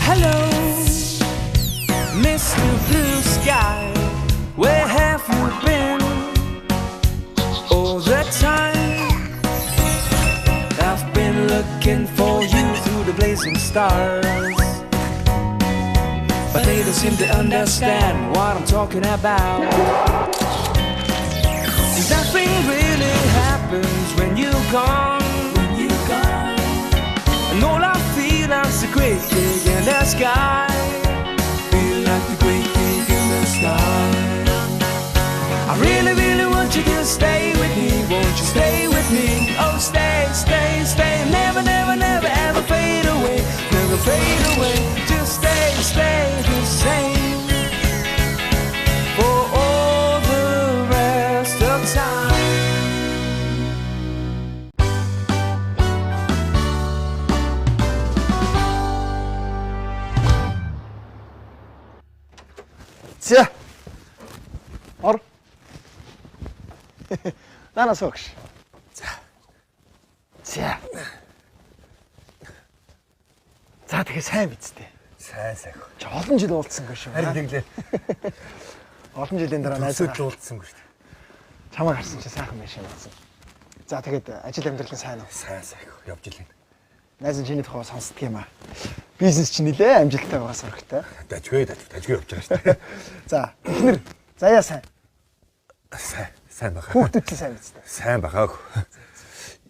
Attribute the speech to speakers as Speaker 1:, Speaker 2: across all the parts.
Speaker 1: Hello, Mr. Blue Sky, where have you been all the time? I've been looking for you through the blazing stars, but they don't seem to understand what I'm talking about. Nothing really happens when you're gone. And all I feel is the great gig in the sky. Feel like the great gig in the sky. I really, really want you to stay with me. Won't you stay with me? Oh, stay, stay, stay. Never, never, never ever fade away. Never fade away. Just stay, stay the same for all the rest of time.
Speaker 2: За. Ор. Нанаас өгш. За. За. За тэгээ сайн бидтэй.
Speaker 3: Сайн.
Speaker 2: Чи олон жил уулзсангүй шүү.
Speaker 3: Харин тэглээ.
Speaker 2: Олон жилийн дараа найзаа
Speaker 3: уулзсангүй шүү.
Speaker 2: Чамаа харсан чи сайхан биш юм байна. За тэгээд ажил амьдрал нь сайн уу?
Speaker 3: Сайн. Явж илээ.
Speaker 2: Найз нь чиний тухай сонсдог юм аа. Бизнес чи нилээ амжилттай байгаас өрхтэй.
Speaker 3: Дажгүй явж байгаа шүү дээ.
Speaker 2: За, эхнэр заяа сайн.
Speaker 3: Сайн баха.
Speaker 2: Хүүхдүүд чинь сайн биз дээ.
Speaker 3: Сайн баха.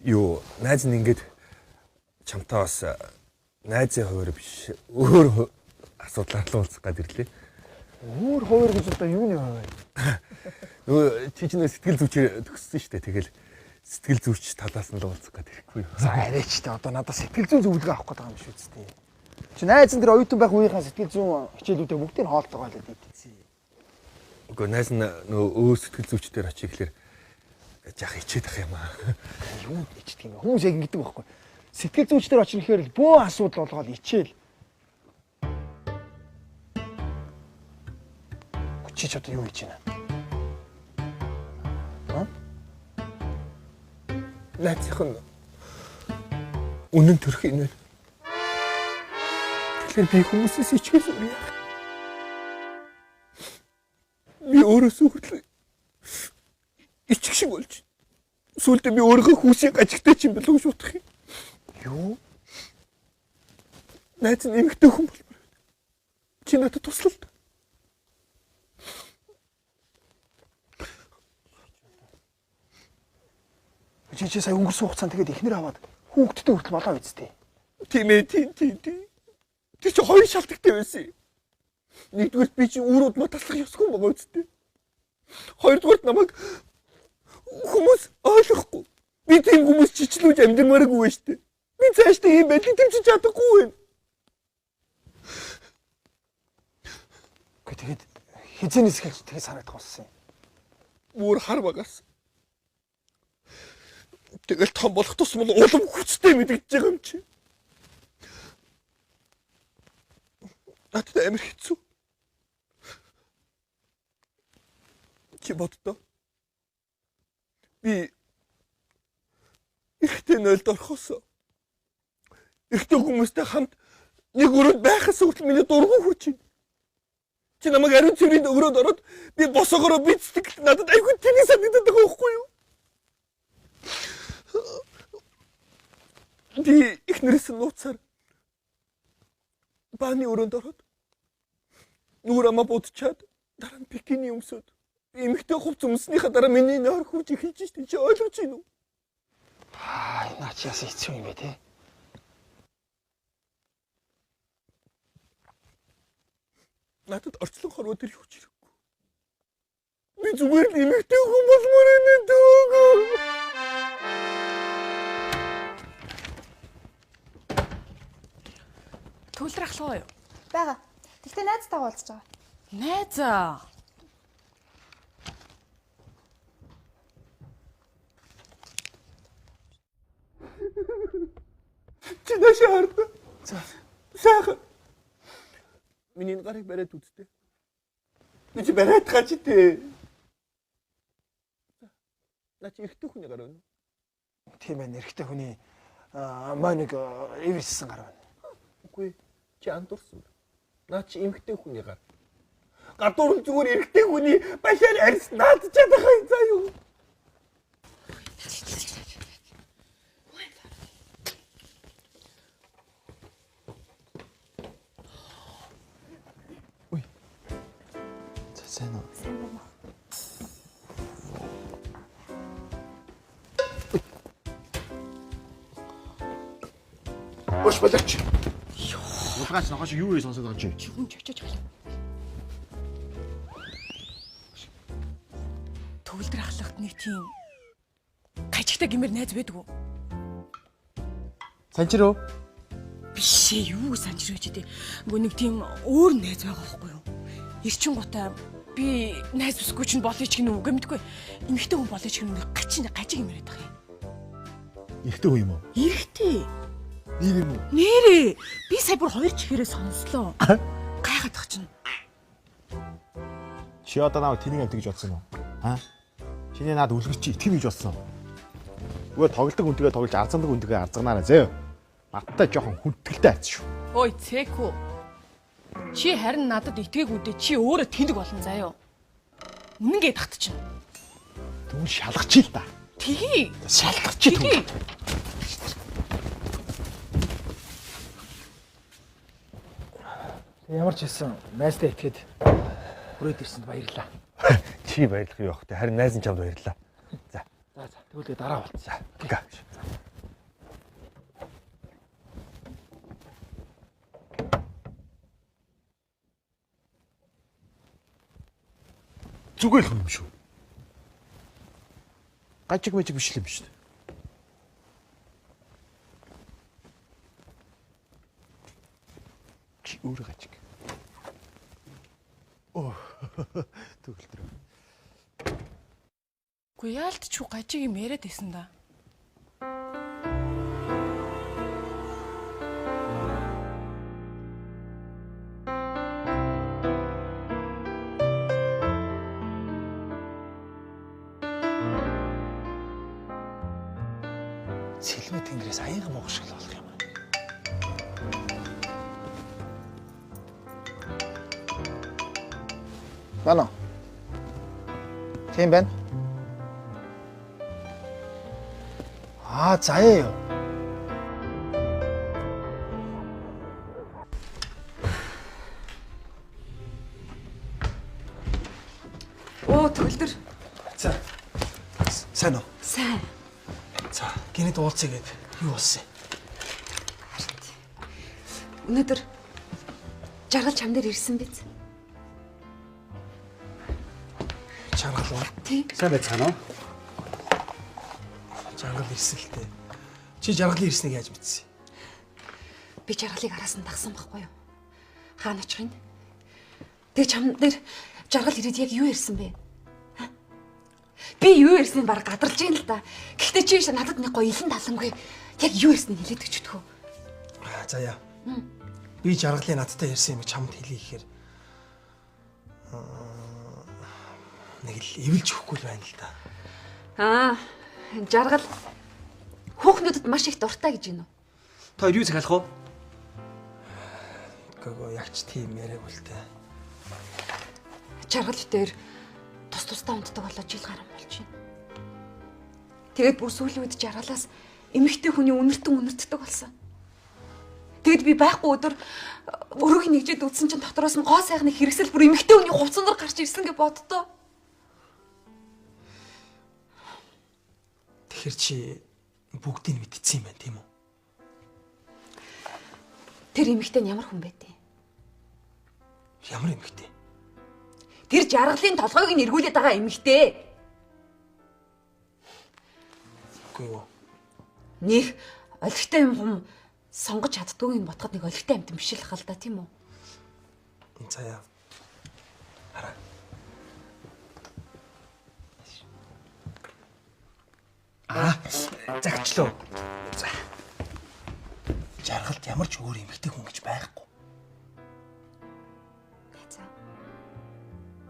Speaker 3: Юу, найз нь ингээд чамтай бас найзын хуваар биш өөр асуудлаар л уулзах гээд ирлээ.
Speaker 2: Өөр хуваар гэж одоо юуны хуваар?
Speaker 3: Нөгөө чи чинь сэтгэл зүйчээр төгссөн шүү дээ. Тэгэл сэтгэл зүйч талаас нь л уулзах гээд ирэхгүй юу?
Speaker 2: За арайч та одоо надад сэтгэл зүйн зөвлөгөө авах гээд байгаа юм шүү дээ. Чи найзан дээр оюутан байх үеийнхаа сэтгэл зүйн хичээлүүдээ бүгдийг хоолтойгоо л дийдсэн.
Speaker 3: Үгүй найз нь нөгөө өөр сэтгэл зүйчдэр очие гэхэлэр жах ичээд ах юм аа.
Speaker 2: Юу ичдэг юм бэ? Хүмүүс яг ингэдэг байхгүй. Сэтгэл зүйчдэр очих нэхээр л бөө асуудал болгоод ичээл. Чи ч одоо юу хийж байна?
Speaker 3: Найзын үнэн төрх юм байна. Тэгэхээр би хүмүүсээс ичгээс өөр яах? Би өөрөөсөө хүртэл ичих шиг болж. Сүүлдээ би өөрийнхөө хүүсийг ажигтай чинь болов шуудах юм.
Speaker 2: Юу?
Speaker 3: Найз нь эмэгтэй хүн болмоор. Чи надад туслал.
Speaker 2: Чи сая өнгөрсөн хугацаанд тэгээд ихнэр аваад хүүхдтэй хүртэл болоо үсттэй.
Speaker 3: Тийм ээ, тийм. Тэр чи хоёр шалтгаантай байсан. Нэгдүгээр би чи өөрөө удмаа таслах ёсгүй байгаа үсттэй. Хоёрдугаар намайг хүмүүс ойлгохгүй. Би тийм хүмүүс чичлүүлж амьдрмааргүй байж тээ. Би цаашдаа ийм байдлыг тэмцэж чадахгүй байна.
Speaker 2: Тэгээд хизэнээс ихэж тэгээ санагдах болсон юм.
Speaker 3: Мөр хар багаас. Тэгэл том болох тусмал улам хүчтэй мэдэгдэж байгаа юм чи. Надад амар хэцүү. Чи боддоо. Би ихтэй нөлд орхосоо. Ихтэй хүмүүстэй хамт нэг өрөөнд байхаас хүртэл миний дургу хүрч байна. Чи намайг ариун цэврийн өрөөнд ороод би босоогоороо бицдэг надад айгүй тэнэг санагдаад байгаа байхгүй юу? Би ихнэрээс нууцаар бааны өрөөнд ороод нүур амаа будчаад дараа нь бикини өмсөд эмэгтэй хувц өмснийхаа дараа миний нойр хурж эхэлж штэ чи ойлгож байна уу?
Speaker 2: Наа чи яасан хэцүү юм бэ те?
Speaker 3: Надад орчлон хорвоо тэр юу ч хэрэггүй. Би зүгээр л эмэгтэй хүн болмоор байна дөө.
Speaker 4: Төлдрах лоо юу?
Speaker 5: Бага. Тэгтээ найзтайгаа уулзж байгаа.
Speaker 4: Найзаа.
Speaker 3: Чи нашаа хард. За. Сайхан. Миний гарыг бариад үзтээ. Би чи бариад гаач тээ. Наа чи эрэгтэй хүний гар байна.
Speaker 2: Тийм ээ, эрэгтэй хүний маа нэг эвэрссэн гар байна.
Speaker 3: Үгүй. Чи андуурсан. Наа чи эмэгтэй хүний гар. Гадуур зүгээр эрэгтэй хүний башаар арьс наад чадах юм заа юу.
Speaker 2: Сайн уу?
Speaker 5: Сайн байна.
Speaker 2: Ош болооч. Улгаач ногоош юу вэ сонсоод байгаа чи?
Speaker 4: Чүн чөчөж байна. Төвлөр ахлагт нэг тийм гажигтай гимэр найз байдаг уу?
Speaker 2: Санчир уу?
Speaker 4: Биш ээ, юу санчир гэж дээ. Нөгөө нэг тийм өөр найз байгаа байхгүй юу? Ирчин гутаа би найз бүсгүй чинь болооч гэнэ үү гэмтгүй. Эмэгтэй хүн болооч гэнэ үү гажиг юм яриад байгаа юм.
Speaker 2: Ихтэй хүн юм уу?
Speaker 4: Эрэгтэй.
Speaker 2: Нэр юм уу?
Speaker 4: Нэрээ. Би сая бүр 2 чихээрээ сонслоо. Гайхаад тах чинь.
Speaker 2: Чи одоо наваа тэнийг амт гэж бодсон уу? Чиний наад үлгэр чи итгэв гэж бодсон. Үгүй тоглолтог үнтэйгээ тоглож арзандаг үнтэйгээ арзагнаараа зөө. Баттай жоохон хүндгэлтэй айц шүү.
Speaker 4: Ой, цэко. Чи харин надад итгээгүй чи өөрөө тэнэг болон заяо. Үнэнгээ татчихна.
Speaker 2: Түн шалгачих л да.
Speaker 4: Тгий.
Speaker 2: Шалгачих түн. Ямар ч хэлсэн найзтай итгээд хүрээд ирсэнд баярлалаа.
Speaker 3: Чи баярлах юу явах те. Харин найз нь чамд баярлаа. За.
Speaker 2: Тэгвэл дараа болцсон.
Speaker 3: Га.
Speaker 2: Зүгээр л хүн юм шүү. Гажиг мэжиг биш л юм шүү. Чи өөр гажиг. Оо. Төгөлтөр.
Speaker 4: Гүй яалт ч гажиг юм яриад байсан да.
Speaker 2: Сэлмэ тэнгэрээс аяга мох шиг л болох юм аа. Бана. Тийм байна. Заяа юу.
Speaker 4: Оо, төгөлдөр.
Speaker 2: За. Сайн уу?
Speaker 4: Сайн.
Speaker 2: За, гинэд уулзъя гээд юу болсон юм?
Speaker 6: Өнөөдөр жаргал чам дээр ирсэн биз?
Speaker 2: Жаргал уу?
Speaker 6: Тий.
Speaker 2: Сайн байцгаана уу? Жаргал ирсэн л дээ. Чи жаргалын ирснийг яаж мэдсэн?
Speaker 6: Би жаргалыг араас нь дагсан байхгүй юу? Хаана очих юм? Тэгээ чам дээр жаргал ирээд яг юу ирсэн бэ? Би юу ирснийг баг гадарлаж юм л да. Гэхдээ чи надад нэг гоё илэн талангүй яг юу ирснийг хэлээд өгч өгдөгөө.
Speaker 2: За яа. Би жаргалын надтай ярьсан юм чамд хэлье гэхээр нэг л эвэлж өгөхгүй л байна л да.
Speaker 6: Жаргал хүүхнүүдэд маш их дуртай гэж байна уу?
Speaker 1: Та юу захиалах вэ?
Speaker 2: Гэгөө яг ч тийм яриаг үлдээ.
Speaker 6: Жаргал дээр тусдаа унтдаг болоо жил гарсан болж байна. Тэгээд бүр сүүлийн үед жаргалаас эмэгтэй хүний үнэртдэг болсон. Тэгэд би байхгүй өдөр өрөөг нэгжээд үтсэн чинь дотроос нь гоо сайхны хэрэгсэл бүр эмэгтэй хүний хувцсандар гарч ирсэн гэж боддоо.
Speaker 2: Тэгэхээр чи бүгдийг мэдчихсэн юм байна тийм үү?
Speaker 6: Тэр эмэгтэй нь ямар хүн байдیں۔
Speaker 2: Ямар эмэгтэй?
Speaker 6: Тэр жаргалын толгойг нь эргүүлээд байгаа эмэгтэй.
Speaker 2: Үгүй юу.
Speaker 6: Них олигтой юм сонгож чаддгүйг нь ботход нэг олигтой амт биш л хал да тийм үү?
Speaker 2: За яа. Хараа. Загчлоо. За. Жаргалд ямар ч өөр эмэгтэй хүн гэж байхгүй.
Speaker 6: За.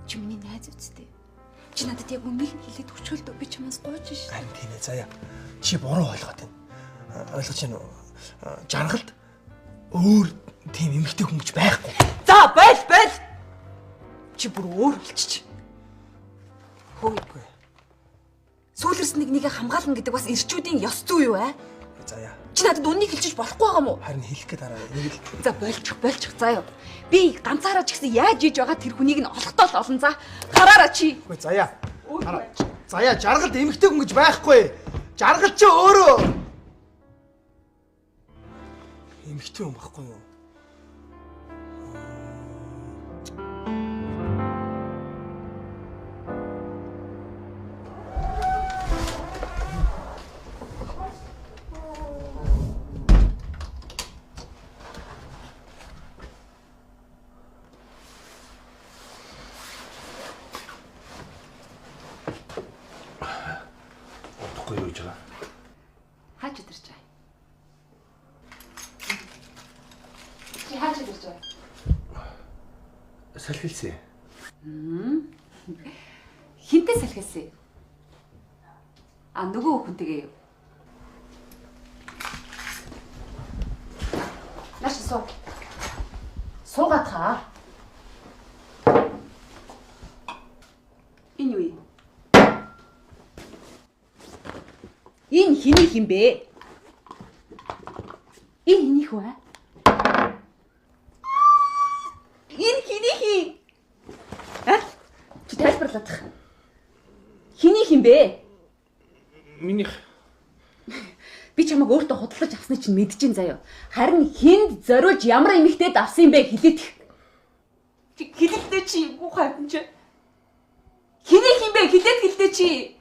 Speaker 6: Чи миний найз үстэй. Чи надад яг үнийг хэлээд өчгөлдөө би чамаас гооч ш.
Speaker 2: Харин тийм ээ. За яа. Чи буруу ойлгоод байна. Ойлгож байна уу? Жаргалд өөр
Speaker 3: Тийм эмэгтэй хүн гэж байхгүй.
Speaker 6: За bail. Чи бүр өөр болчих. Хөөе. Сүүлэрс нэгийг хамгаална гэдэг бас ирчүүдийн ёс зүй юу аа?
Speaker 3: За яа.
Speaker 6: Чи надад үннийг хэлчих болохгүй байгаа мó?
Speaker 3: Харин хэлэх гээд хараа. Нэг л
Speaker 6: За болчих. Заа юу. Би ганцаараа ч гэсэн яаж ийж байгаа тэр хүнийг нь олохдоо л олон за. Гараараа чи.
Speaker 3: үгүй заяа. Заяа жаргалд эмэгтэй хүн гэж байхгүй. Жаргал чи өөрөө эмэгтэй хүн байхгүй юу?
Speaker 6: Хаач өдөрч бай. Чи хаач өдөрч бай.
Speaker 1: Салхилсан.
Speaker 6: Хинтээ салхилсан. Нөгөө хүнтэйгээ юу? Наш суу. Суугаад хаа. Энэ юу юм? Энэ хиний хин бэ? Энэ хиний хүү аа? Энэ хиний хин? Чи тайлбарлаад. Хиний хин бэ?
Speaker 1: Минийх.
Speaker 6: Би чамайг өөртөө худалдаж авсныг чинь мэдэж ин заяа. Харин хинд зориулж ямар эмэгтэйд авсан юм бэ хэлээд. Хэлэлтэй чи муухай юм чи. Хиний хин бэ хэлээд чи.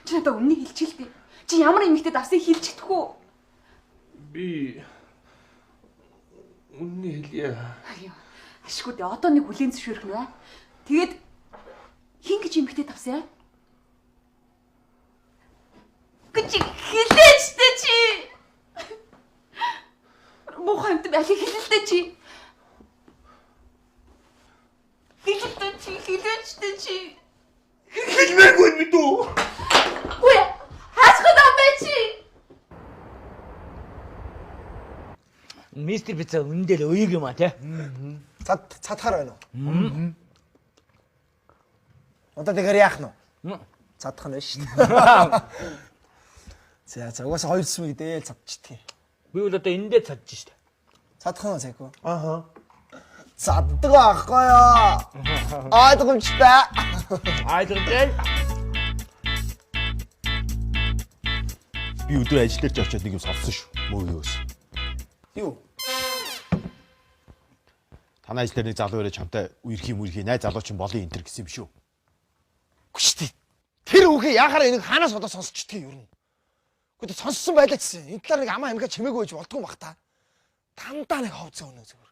Speaker 6: Чи надад өмнө хэлчихэлтэй. Чи ямар эмэгтэйд авсан хэлчихдэх үү?
Speaker 1: Би үнэн хэлье.
Speaker 6: Ашгүй дээ. Одоо нэг хүлийн зөвшөөрөх нь бай. Тэгээд хин гэж эмэгтэйд авсан яа? Чи хэлээчтэй чи. Муухай юм байна хэлэлтэй чи. Хэлээчтэй чи.
Speaker 1: Хэлмээгүй мэдүү.
Speaker 6: Үгүй хаасгаад байгаа бэ чи.
Speaker 7: Мистер Пицца үндэл өйг юм а тий.
Speaker 3: Цадхаар байна уу? Одоо тэгэхээр яах нь? Цадах нь шүү дээ. За угаасаа хоёр зүсмийг дээл цадчихтгий.
Speaker 7: Би бол одоо эндээ цадж штэ.
Speaker 3: Цадах нь сайгүй. Ааха. Цаддаг байхгүй юу? Айдгомжтой.
Speaker 7: Айдгомжтой.
Speaker 2: Би өдөр ажил дээр ч очиод нэг юм сонссон шүү. Мөөс.
Speaker 3: Юу?
Speaker 2: Танай ажил дээр нэг залуу ирээд чамтай үерхий найз залуу чинь болын энтер гэсэн юм шүү.
Speaker 3: Гүштэй. Тэр үгээ яхаараа энийг хаанаас одоо сонсчдгийг юу юм? Гэхдээ сонссон байлаа гэсэн. Энэ талаар нэг амаа амгаа чимээгүй байж болдгоо бах та. Дандаа нэг ховцоо өнөө зүгээр.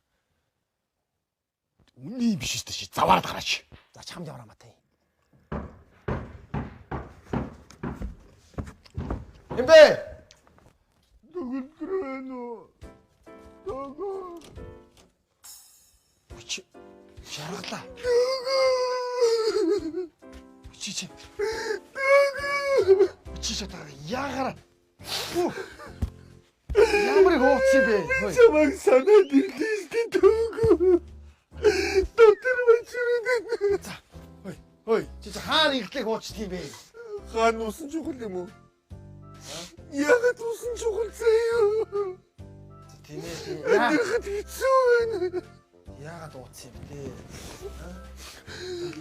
Speaker 2: Үний биш шүү дээ. Заваард гараач.
Speaker 3: За чамд яваа матай. Эмбэ. Дүгэлдрэнө. Дого. Чи жаргалаа. Чи. Чи чатаа яагараа. Ямар гоц бэ?
Speaker 1: Чамайг санаад ирлээ дөө. Доктор мачрын.
Speaker 3: Ой, чи хаана ихлэх уучдаг юм бэ?
Speaker 1: Хаан усан чухал юм уу? Яагаад усан чухал заяа?
Speaker 3: Тийм ээ.
Speaker 1: Яагаад хэцүү байна?
Speaker 3: Яагаад ууц юм бэ?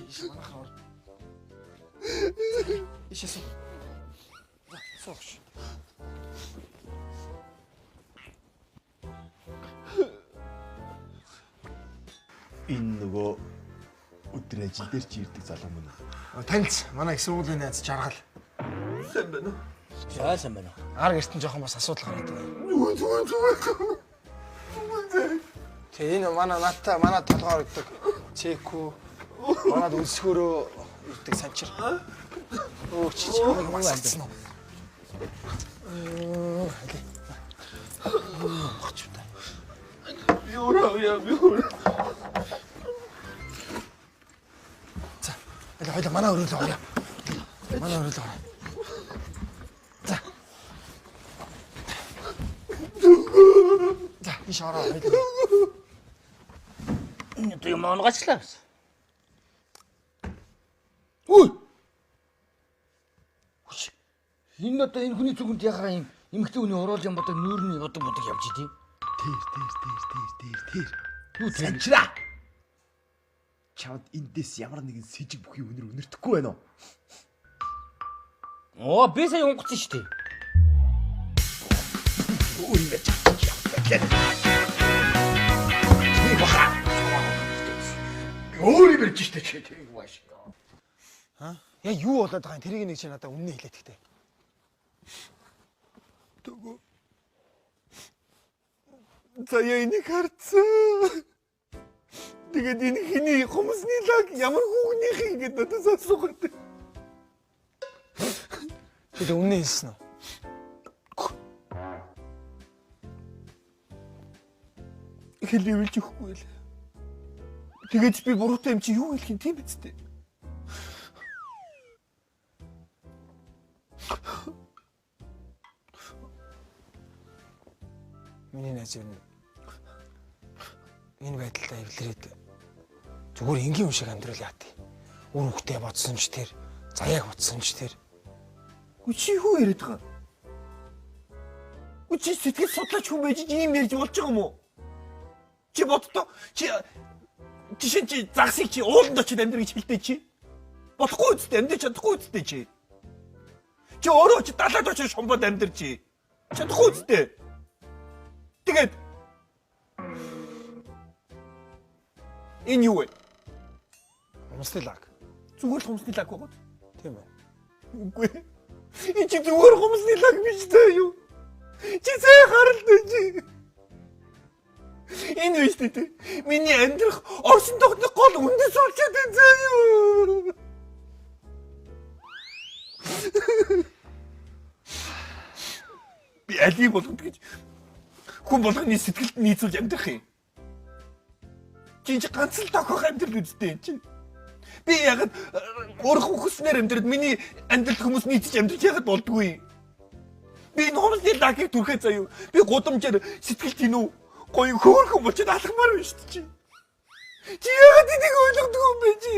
Speaker 3: Иш манахаар. Ишээс. За, сууш.
Speaker 2: Энэ нөгөө өдөр ажил дээр чи ирдэг залуу мөн үү?
Speaker 3: Таньц манай их сургуулийн найз жаргал.
Speaker 1: Сайн байна уу?
Speaker 7: За сайн байна.
Speaker 3: Ар гэртэн жоохон бас асуудал гараад байна.
Speaker 1: Зүгээр.
Speaker 3: Тэгээ энэ манай толгоор өгдөг цэкүү манад үлсгөрөө ирдэг санчир. Оо чи чамайг масагдсан уу?
Speaker 1: Юураа.
Speaker 3: За, хоёул манай өрөөлөө орё. Манай өрөөлөө орё. За.
Speaker 2: Тийш ороо.
Speaker 7: Энэ одоо юм онгочлаа бас.
Speaker 3: Үй.
Speaker 7: Энэ одоо энэ хүний зүгэнд яхаа юм эмэгтэй хүний уруул юм бодог нүүрний бодог явж идэв.
Speaker 2: Тэр.
Speaker 7: Юу санчраа.
Speaker 2: Чамд эндээс ямар нэгэн сэжиг бүхий өнөртөхгүй байна уу?
Speaker 7: Оо би сая онгоцсон шүү дээ.
Speaker 2: Өөрийгөө чамд Өөрий бэрж штэ чи тэрийг маш.
Speaker 3: Яа юу болоод байгаа юм? Тэрийг нэг чи надад үнэн хэлээд ихтэй. Төгөө. Заяа энийг харцсан. Тэгээд энэ хиний хүмүүсний лаг ямар хүүгнийх юм гээд надад асуух гэдэг. Чи тэ үнэн хэлсэн үү? Хэлээвэлж өгөхгүй л. Тэгээд би буруутай юм чи юу хэлэх юм тийм биз дээ. Миний найз энэ байдлаа эвлэрээд зүгээр энгийн юм шиг амьдрал яат. Үр хөхтэй бодсон ч тэр, заяаг бодсон ч тэр. Чи юу яриад байгаа? Чи сэтгэл судлаач хүн байж ийм ярьж болж байгаа юм уу? Чи боддоо чи жишээ чи загсыг чи ууланд очиж амьдрах гэж хэлдэг чи. Болохгүй үстэй амьдрч чадахгүй үстэй чи. Чи өөрөө чи далаад очиж шумбад амьдрч чи. Чадахгүй үстэй. Тэгээд энэ юу вэ? Хомсны лаг. Зүгээр л хомсны лаг байгаа. Тийм ээ. Үгүй. Энэ чи зүгээр хомсны лаг биш таа юу? Чи сая харалтай чи. Энэ биш дээ. Миний амьдрах орчин тогтны гол үндэс болчиход байна заа юу? Би алийг болгонд гэж хүн болгоны сэтгэлд нийцүүлж амьдрах юм. Чи ганц л тохиох амьдрал үстэй юм чинь. Би яг өөрөө хүснээр амьдраад миний амьдрал хүмүүс нийцэж амьдрах ягаад болдгүй. Би энэ хомсны лагийг түрхээ заяа. Би гудамжаар сэтгэл тинүү гоё хөөрхөн болчиход алхмаар байна шүү дээ чи. Чи ягаад энийг ойлгодог юм бэ чи?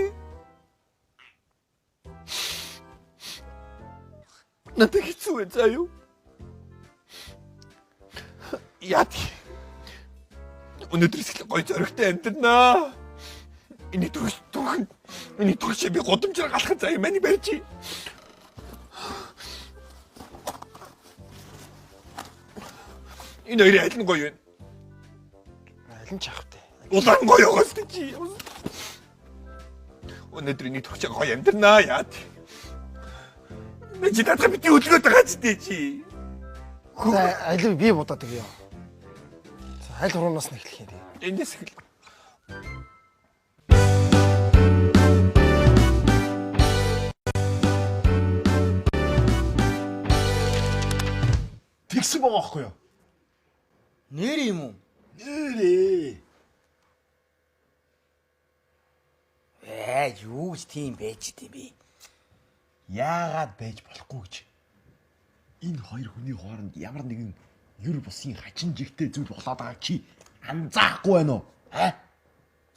Speaker 3: Надад хэцүү байна заяа. Яд. Өнөөдрөөс эхлээ гоё зоригтой амьдрнаа. Энийг түрх би гудамжаар галах заяа маний барьж. Энэ хоёрын аль нь гоё вэ? Аль нь чахтай. Улаан гоё гоос чи. Өнөөдрийн турч гоё амьдрнаа яад. Чи надад бити өдлөөд байгаа ч дээ чи. Аль би бодоод өгье. Аль хуруунаас нь эхлэх юм бэ? Эндээс эхэл.
Speaker 2: Тэгсэн байгаа байхгүй юу?
Speaker 7: Нэр юм уу?
Speaker 2: Нэрээ.
Speaker 7: Юу ч тийм байж дээ би.
Speaker 2: Яагаад байж болохгүй гэж. Энэ хоёр хүний хооронд ямар нэгэн юр бусын хачин жигтэй зүйл болоод байгаа чи анзаахгүй байна уу?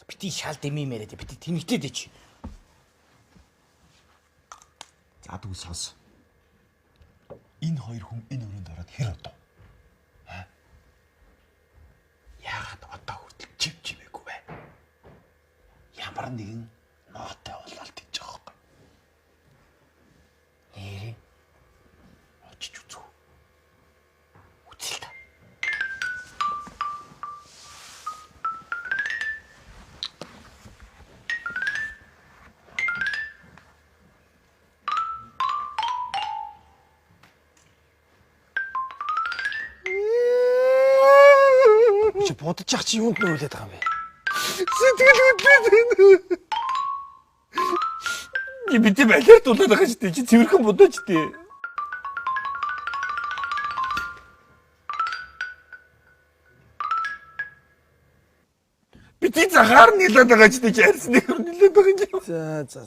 Speaker 7: Бити шал дэмий мэрэд бити тэнэгтэй дээ чи.
Speaker 2: За дүү сонс. Энэ хоёр хүн энэ өрөөнд ороод хэр одоо? Яагаад одоо хүртэл чимээгүй вэ? Ямар нэгэн ноотой болоод тийж байгаа байхгүй.
Speaker 7: Нэрээ.
Speaker 2: Очиж үзүү.
Speaker 7: Үзэл та.
Speaker 3: Чи бодож ах чи юунд нөөлээд байгаа юм бэ?
Speaker 2: Сэтгэл хөдлөд. Би тийм алерт болоод байгаа ч тийм чи цэвэрхэн бодооч тийм. Би тийм захаар нэлээд байгаа ч тийм чи арьсны хөр нэлээд байгаа юм.
Speaker 3: За.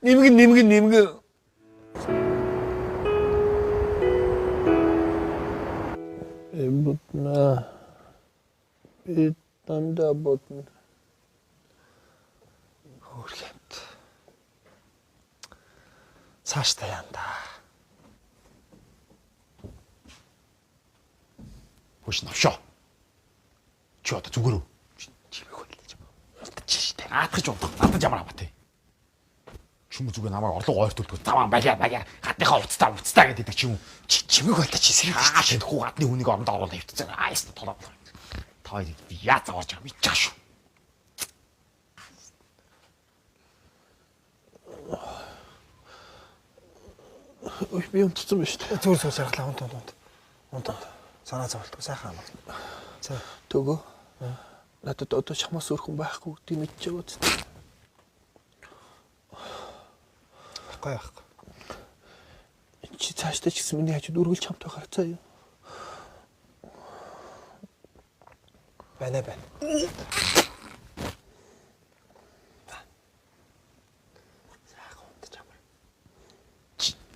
Speaker 2: Нэмгэн.
Speaker 3: Эмбутна. Дандаа бодно. Хөөрхөмт. Цааштай янда.
Speaker 2: Хөөш навшоо. Чи одоо зүгээр үү?
Speaker 3: Чимээ хөлж байна. Чиштэй.
Speaker 2: Аатгаж унтах. Надад ямар хамаатай. Чүм зүгээр намайг орлого ойртуулдаг. Заваа багя хатныхаа уцтаа гэдэг чи юм.
Speaker 3: Чимээ хөлж чи сэрэг.
Speaker 2: Шинэхүү гадны хүнийг орондоо оруулаад явчихсан. Яст толоо. Та хоёрыг би яаж аваарч байгаа юм чааш.
Speaker 3: Ой би унтсан байна шүү дээ. Зүгээр сууж харгалаа унт. Санаа зовлтгүй сайхан амаа. За төгөө. Надад одоо шахмаас өрхөн байхгүй гэдгийг мэдчихэв үст. Байхгүй. Чи цаашдаа ч гэсэн миний хажууд үргэлж хамт байх харцаа юу? Байна.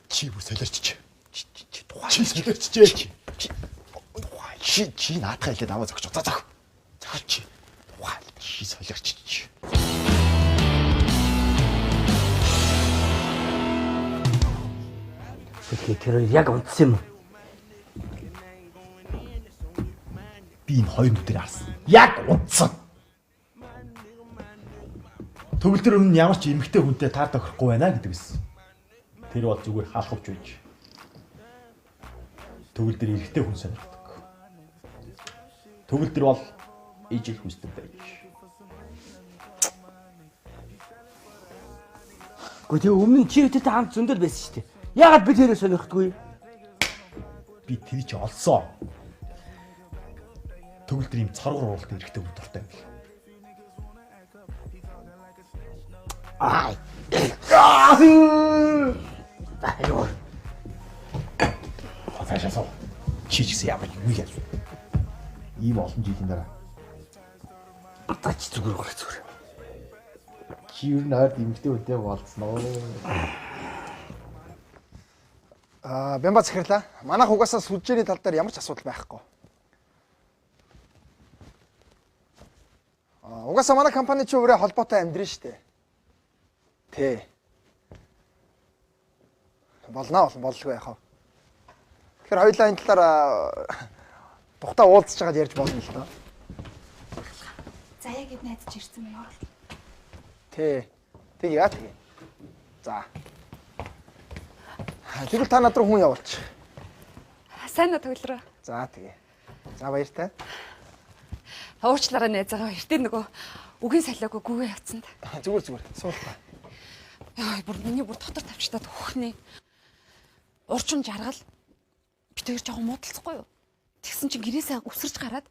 Speaker 2: Чи бүр солиорч. Чи тухайн чи солиорч. Чи наатах хэлээд аваа зогч. За. Чи тухайн чи солиорч.
Speaker 7: Тэр яг унтсан юм уу?
Speaker 2: Би энэ хоёр нүдээр харсан. Яг унтсан. Төгөлдөр өмнө ямар ч эмэгтэй хүнтэй таар тохирохгүй байна гэдэг байсан. Тэр бол зүгээр хаалхавч байж. Төгөлдөр эрэгтэй хүн сонирхдаг. Төгөлдөр бол ижил хүсдэг байж.
Speaker 7: Гэхдээ тэгээ өмнө нь чи өтөтэй хамт зөндөл байсан шүү дээ. Яагаад би тэрийг сонирхдаггүй?
Speaker 2: Би тэр чи олсон. Төгөлдөр ийм царгуур уралт эрэгтэй хүн дуртай юм бэл.
Speaker 7: Аюу.
Speaker 2: Фашасоо. Чи ч гэсэн ямар юм яа. Ийм олон жилийн дараа.
Speaker 7: Атач зүгээр.
Speaker 2: Чи юу нээр эмэгтэй хүнтэй болцсноо.
Speaker 3: Бямба захирлаа. Манайх угаасаа сүлжээний тал дээр ямар ч асуудал байхгүй. Угаасаа манай компани чи өөрөө холбоотой амьдрын штэ. Тэ. Боллоо яхаа. Тэгэхээр хоёулаа энэ талаар тухтаа уулзж байгаад ярьж болно л доо.
Speaker 5: Заяа гэд найдаж ирсэн юм аа.
Speaker 3: Тэ. Тэг яа тэг. За. Тэгвэл та над руу хүн явуулчих.
Speaker 6: Сайн уу төгөлрөө.
Speaker 3: За тэгээ. За баяртай.
Speaker 6: Уучлаарай найзаагаа. Эртээ нөгөө үгийн салаагүй гүгээ явцсан та.
Speaker 3: Зүгээр. Суулгаа.
Speaker 6: Яа, миний бүр дотор тавчтаад хөөхнээ. Урчин жаргал. Би тэр жоохон муудалцахгүй юу? Тэгсэн чинь гэрээсээ өсөрч гараад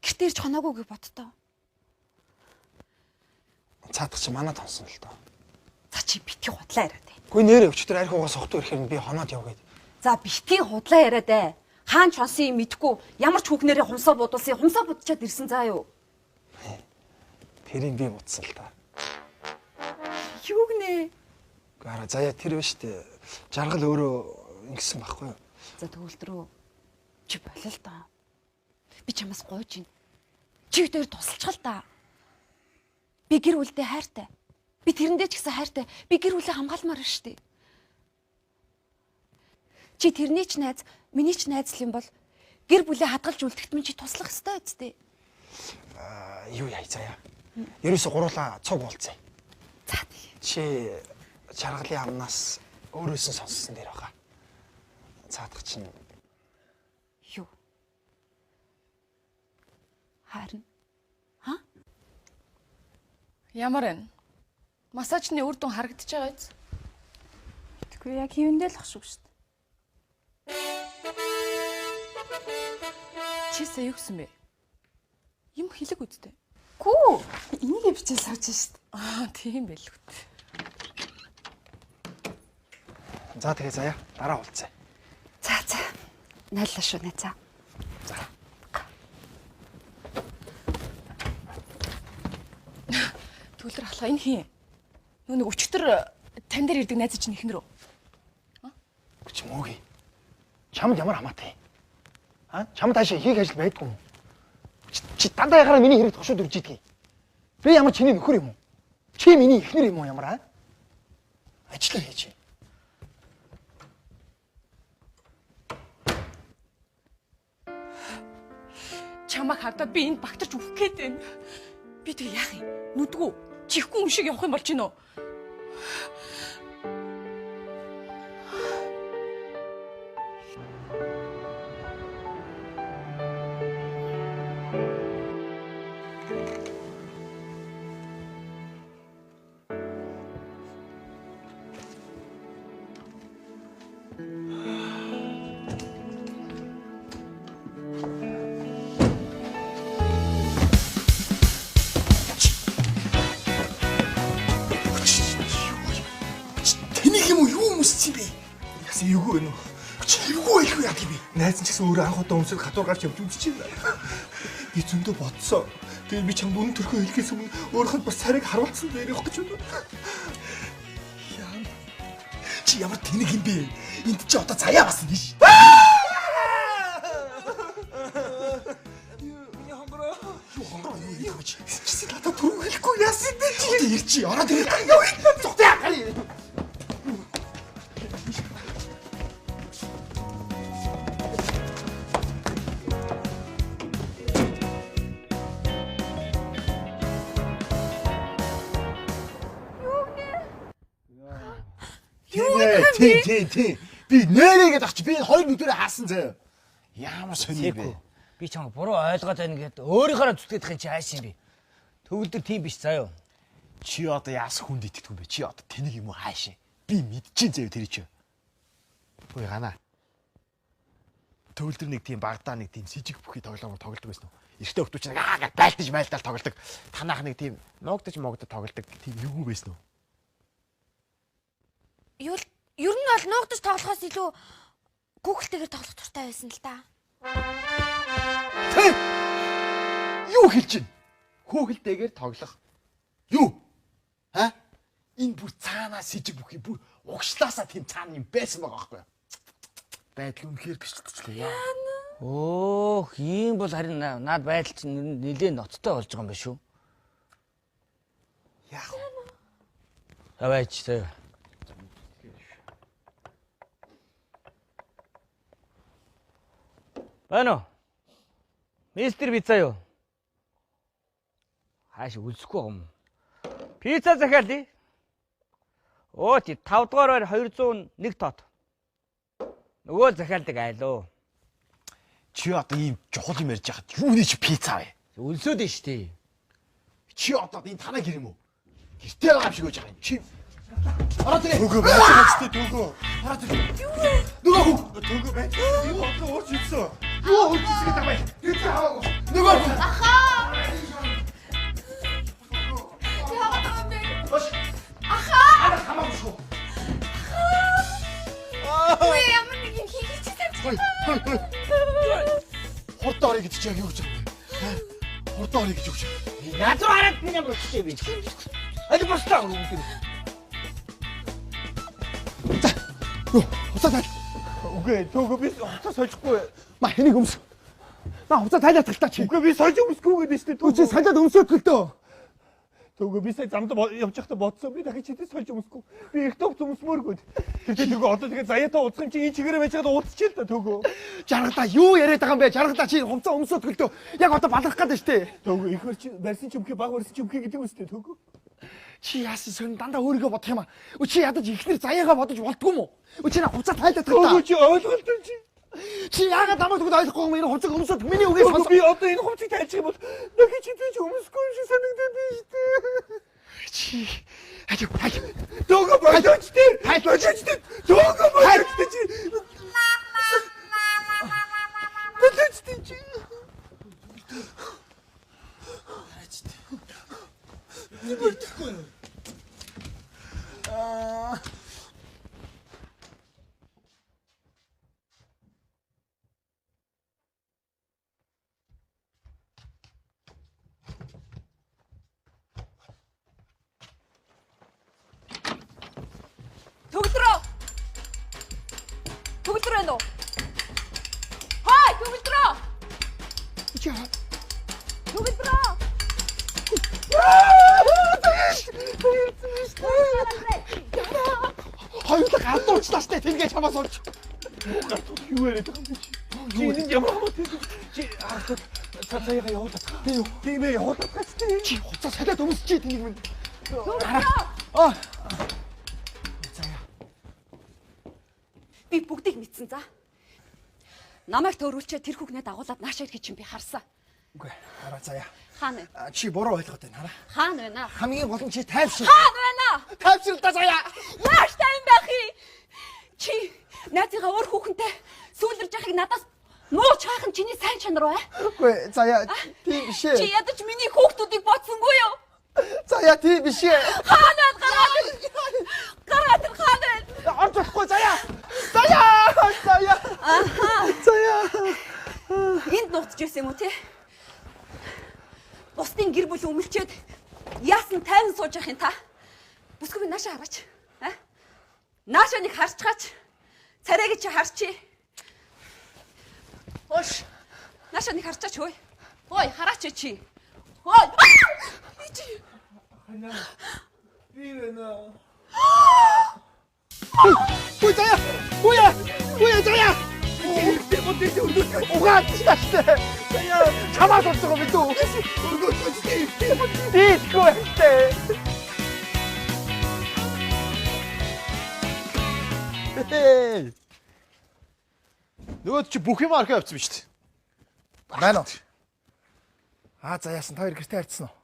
Speaker 6: гэртээ ирж хоноогүй гэж боддоо.
Speaker 3: Цаадах чи манад хонсон л доо.
Speaker 6: За чи битгий худлаа яриад бай.
Speaker 3: Гүй нэрээ өчтөр арх угаас сохтуу ирэхээр би хоноод яв гээд.
Speaker 6: За битгий худлаа яриад бай. Хаан ч хонсон юм мэдгүй ямар ч хүүхнэрээ хумсаа будуулсан хумсаа будчаад ирсэн заа юу.
Speaker 3: Тэрийг би утсан л та.
Speaker 6: Юу гинэ?
Speaker 3: Гара заяа тэр ба штэ. Жаргал өөрөө ингэсэн байхгүй юу?
Speaker 6: За төгөлдрөө чи болоо л доо. Би чамаас гуйж байна. Чи дээр тусалчих л да. Би гэр бүлдээ хайртай. Би тэрэндээ ч гэсэн хайртай. Би гэр бүлээ хамгаалмаар штэ. Чи тэрний ч найз, миний ч найз л юм бол гэр бүлээ хадгалж үлдэхт минь чи туслах ёстой үстэй.
Speaker 3: Юу яа заяа. Ерөөсө гуруулаа цуг болцсон.
Speaker 6: За тийм.
Speaker 3: Чи жаргалын амнаас өөрөөсөө сонссон дээр байгаа. Цаадах чинь
Speaker 6: Юу? Харин.
Speaker 4: Ямар вэ? Массажны үр дүн харагдаж байгаа биз?
Speaker 5: Тэгвэл яг хийвэндээ л ах шүү дээ.
Speaker 4: Чи сая юу гэсэн бэ? Юм хэлэг үсттэй.
Speaker 5: Гүү. Энийгээ бичиж сууж шүү дээ.
Speaker 4: Тийм байл үү.
Speaker 3: за тэгээ заяа дараа уулзъя.
Speaker 6: За. Найлаа шүү найзаа.
Speaker 4: Төгөлдөр ахлаа энэ хин. Нэг өчтөр тань дээр ирдэг найз чинь ихнэр үү?
Speaker 3: Чи мөөгийн. Чамд ямар хамаатай? Чамд хаашаа хийх ажил байдгүй юм. Чи дандаа ягараа миний хэрэг тошоод үрж идэх юм. Би ямар чиний нөхөр юм уу? Чи миний эхнэр юм уу ямар аа? Ажлаа хийж.
Speaker 4: Чамайг хадаад би энд багтарч өгөх гээд байна. Би тэг яах юм? Нүдгүү чихгүй юм шиг явах юм болж гинөө.
Speaker 3: Тэнийг юм уу юу өмсч би? Яасан эвгүй байна уу? Эвгүй их яа гэв. Найз ч гэсэн өөрөө анх удаа өмсөд хатуур гарч явж үзэж байна. Би зөндөө бодсоо. Тэгээд би чамд үнэн төрхөө хэлхээс өмнө өөрөөхд бас царайг харуулсан дээр явах гэж байна. Яа. Чи ямар тэнэг юм бэ? Энд чи одоо заяа бас биш. Юу хонгороо юу яах вэ? Чи надад түрүү хэлэхгүй яасан бэ чи? Одоо ирчи. Ороод ирээ. Яа. Зүгтээ гарыг. Тий. Би нэрээгээд авч би хоёр нүдэрээ хаасан заяа. Ямар сони бэ?
Speaker 7: Би чамд буруу ойлгоод байна гэдэг өөрийнхөө зүтгэх юм чи хайш юм би. Төгөлдөр тийм биш заяа.
Speaker 2: Чи одоо яас хүнд итгэдэг юм бэ? Чи одоо тэнийг юм уу хаашаа? Би мэдчихээн заяа тэр чи. Ой ганаа. Төгөлдөр нэг тийм Багдаа нэг тийм сэжиг бүхий тоглоомор тоглодог байсан уу? Эртний хүмүүс чинь аа байлтаж тоглодог. Танах нэг тийм нуугдаж тогтдог тийм юу байсан уу?
Speaker 5: Ер нь бол нуугдаж тоглохоос илүү гүгэлтэйгээр тоглох туртай байсан л да.
Speaker 2: Юу хэлж байна? Хүүхэлтэйгээр тоглох. Юу? Ха? Энэ бүр цаанаа сэжиг бүхий бүр угшлаасаа тийм цаана юм байсан байгаа байхгүй юу? Байдал үнэхээр биш ч лээ.
Speaker 7: Оо, ийм бол харин наад байдал чинь нэлээд ноцтой болж байгаа юм байна шүү.
Speaker 2: Яах вэ?
Speaker 7: Аваач заяа. Байна уу? Мистер пицца юу? Хааш үлсэхгүй юм. Пицца захиалъя. Оо тий 5 дугаараар 201 тот. Нөгөө захиалдаг айлоо.
Speaker 2: Чи одоо ийм чухал юм ярьж хахад юуны чи пицца вэ?
Speaker 7: Үлсөөд нь штий.
Speaker 2: Чи одоо энэ танаа гэр юм уу? Гэртээ байгаа юм шиг гэж байгаа юм. Чи ороод ирээ. Төгөө байж хацтай төгөө. Ороод ирээ. Юу вэ? Нөгөө төгөө байж. Юу одоо уурч ирсэн. Юу уурчсан гэдэг бай. Пицца хаваагүй. Нөгөө
Speaker 5: Ахаа! Яагаад юм бэ? Ахаа!
Speaker 2: хамаагүй шүү.
Speaker 5: Ой ямар нэг юм хийчихсэн.
Speaker 2: Хурдан орё гэж чи юу гэж байна? Хурдан орё гэж юу гэж байна?
Speaker 7: Наад руу хараад би ямар өчтэй би. Аль бостаа юм.
Speaker 3: Хуцаа тайл. Үгүй төгөө би хуцаа сольхгүй. Ма хэнийг өмс. На хуцаа тайлаа талтаа чи. Үгүй би сольж өмсөхгүй гэдэг чинь төгөө. Чи салаад өмсөөд л дөө. Төгөө би сая замд явж байхдаа бодсон. Би дахиж хэдий сольж өмсөхгүй. Би их товц өмсмөөргүй. Тэгээ төгөө одоо тэгээ заяатаа ууцах юм чи энэ чигээрээ байж байгаа ууцчих л да төгөө. Жаргалаа юу яриад байгаа юм бэ? Жаргалаа чи хуцаа өмсөөд л дөө. Яг одоо балах гэдэг штэ. Төгөө ихэр чи барьсан ч өмхий баг барьсан ч өмхий гэдэг үстэй төгөө. Чи яасан сон дандаа өөрийгөө бодох юм аа. Чи ядаж ихнэр заяагаа бодож болтгүй юм уу? Чи на хуцаа тайлаад байгаа. Чи ойлголтой чи. Чи яагаад намайг тэгвэл ойлгохгүй юм? Энэ хуцаг өмсөд миний үгээс сонсоо. Би одоо энэ хуцаг тайлчих юм бол дахиж чи өмсөхгүй юм шиг санагдаад байна шүү дээ. Чи хаяа. Дөгөө болооч дээ. Болооч дээ. Дөгөө болооч дээ чи. Болооч дээ чи. Нибэрдэхгүй.
Speaker 4: Төгөлдрөө. Хой, төгөлдрөө.
Speaker 5: Төгөлдрөө.
Speaker 2: Хоёулаа гадуурчлаа штэ тэргээ чамаас олж. Юу яриад байгаа юм бэ? Чи энэ ямар хамаа чи цаацаага явуулаад. Би юу? Тийм ээ явуулаад гэжтэй. Чи хуцаа салаад өмсчээ тэнийг минь. Аа.
Speaker 6: Би бүгдийг мэдсэн за. Намайг төөрүүлчээ тэр хүүхнээ дагуулад наашаа ирэхэд чинь би харсан.
Speaker 2: Үгүй хараа заяа.
Speaker 6: Хаана вэ?
Speaker 2: Чи буруу ойлгоод байна хараа.
Speaker 6: Хаана байна аа?
Speaker 2: Хамгийн гол нь чи тайвшир.
Speaker 6: Хаана байна аа?
Speaker 2: Тайвшир та заяа.
Speaker 6: Яаж тайм байх юм? Чи найзынхаа өөр хүүхэнтэй сүүлэрж яхийг надаас муу чаахан чиний сайн чанар бай.
Speaker 2: Үгүй заяа тийм биш ээ.
Speaker 6: Чи ядаж миний хүүхдүүдийг бодсонгүй юу?
Speaker 2: Заяа тийм биш ээ.
Speaker 6: Хаана гараад хаана?
Speaker 2: Орж болохгүй заяа. Заяа. Заяа. Заяа.
Speaker 6: Энд нууцж ирсэн юм уу те? Бусдын гэр бүл өмөлчөөд яасан тайван сууж явах юм та? Бүсгүй наашаа хараач. Аа? Наашаа нэг харцгаач. Царайг чи харчи. Ош. Наашаа нэг харчаач хөөе. Ой, хараач чи. Ой. Чи.
Speaker 2: Би вэ. Ой заяа. Ой заяа. Угаад штэ. Заяа чамаас олцоо бид үү. Диско штэ. Нөгөө чи бүх юм архив авчихсан биз дээ. Байна уу? За яасан та хоёр гэртээ харьцсан уу?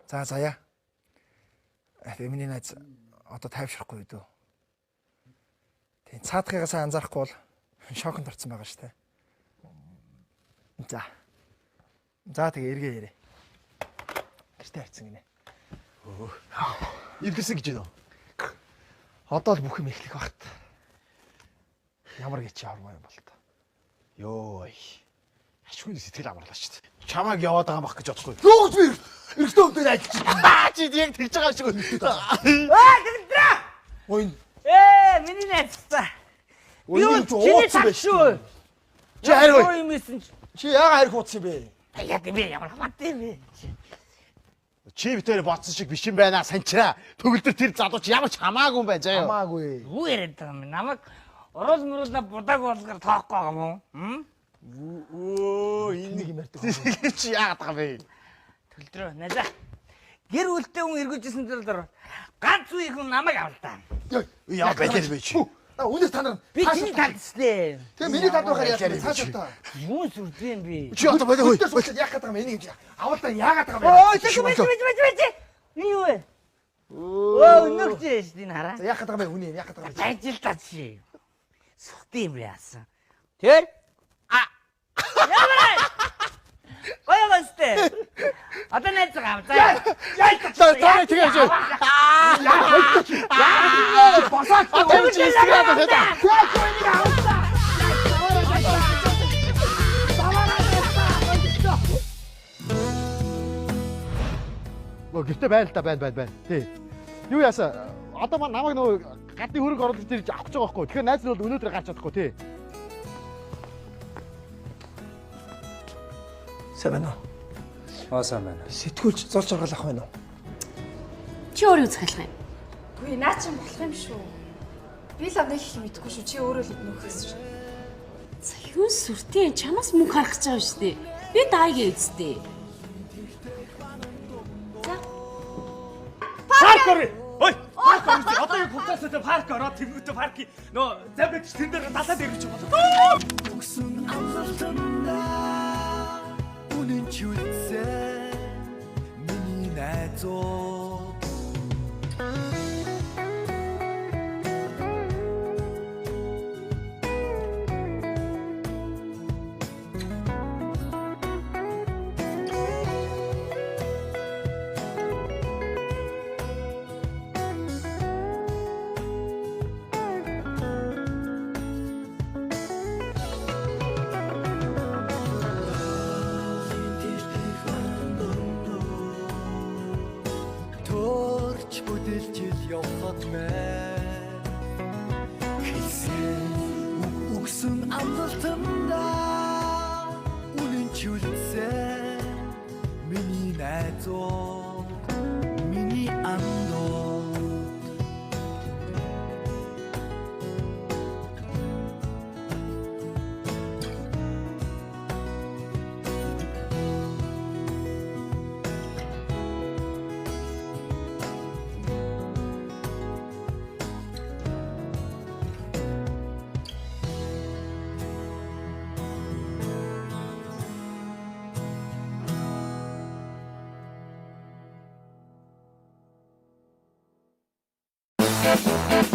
Speaker 2: За заяа. Миний найз одоо тайвшрахгүй юу? Тийм цаадхыгаа сайн анзаарахгүй бол шоконд орсон байгаа шүү дээ. За тэгээ эргээ ярэ. Гэртээ харьцсан гинэ. Иргэсэн гэж байна уу? Одоо л бүх юм эхлэх багт. Ямар гэж явармаа юм бол та. Йоо. Ашгүй сэтгэл амарлаа шүү дээ. Чамааг яваад байгаа бах гэж бодохгүй. Юу гэж би эртөө өвдөд ажиллаж. Чи яг тэгж байгаа шиг байна.
Speaker 7: Тэгдраа.
Speaker 2: Ой.
Speaker 7: Миний найзтай.
Speaker 2: Юу ч ууцсан байх шүү. Чи хайр
Speaker 7: юм ийсэн
Speaker 2: чи яага хайр хуудсан бэ?
Speaker 7: яг би ямар хамаатай юм бэ?
Speaker 2: Чи битээр бодсон шиг биш юм байна санчраа. Төгөлдөр тэр залууч ямар ч хамаагүй юм байна заяа. Хамаагүй.
Speaker 7: Юу яриад байгаа юм? Намайг орол мөрөлдө будаг болгохоор тоохгүй байгаа юм уу?
Speaker 2: Энэ нэг юм ярьдаг. Чи яагаад байгаа бэ?
Speaker 7: Төлдрөө найзаа. Гэр бүлтэй хүн эргүүлжсэн төлдөр ганц үе хүн намайг авалтаа.
Speaker 2: Яа бэлэр бэ чи? Үнэ та нар
Speaker 7: би чиний талд шүү.
Speaker 2: Тэгээ миний талд байхаар яах вэ? Цааш та.
Speaker 7: Юу сүрдэн би?
Speaker 2: Чи одоо болоо хөөе. Яах гэдэг юм энийг юм. Авалтаа яагаад байгаа юм?
Speaker 7: Ой чи. Юу вэ? Нүгчээш дин хараа.
Speaker 2: Яах гэдэг юм хүний яах гэдэг юм?
Speaker 7: Ажилтаа чи. Сухтын яасан. Тэр? Ямар? Гоёгостэй. Одоо найз гав.
Speaker 2: Яа тэгэж. Яа босаач. Одоо чи истигаад байна. Гэртээ байл та байна. Тий. Юу яасан? Одоо намайг нөгөө гадны хөрөг оруулж ирж авах гэж байгаа байхгүй. Тэгэхээр найз нь бол өнөөдөр гарч чадахгүй тий. Сайн уу?
Speaker 8: Сайн байна.
Speaker 2: Сэтгүүлч зорж аргалах байна уу?
Speaker 6: Чи өөрөө үзэх юм.
Speaker 5: Үгүй наа чи болох юм шүү. Би л нэг их мэдэхгүй шүү. Чи өөрөө л өднөхөөс шүү.
Speaker 4: За юу сүртэй чамаас мөнгө харах гэж байгаа шүү дээ. Би дайгээ үзтээ.
Speaker 8: Парк орё. Ой, парк орё. Одоо яг хуцаасаа парк ороо тэмгүүтэ парк. Нөө завьч тэн дээр далаад ирж байгаа.
Speaker 1: Өгсөн амлалтандаа үнэн ч үлдсэн миний найзуу. Хэлсэн үг өгсөн амлалтандаа Hey!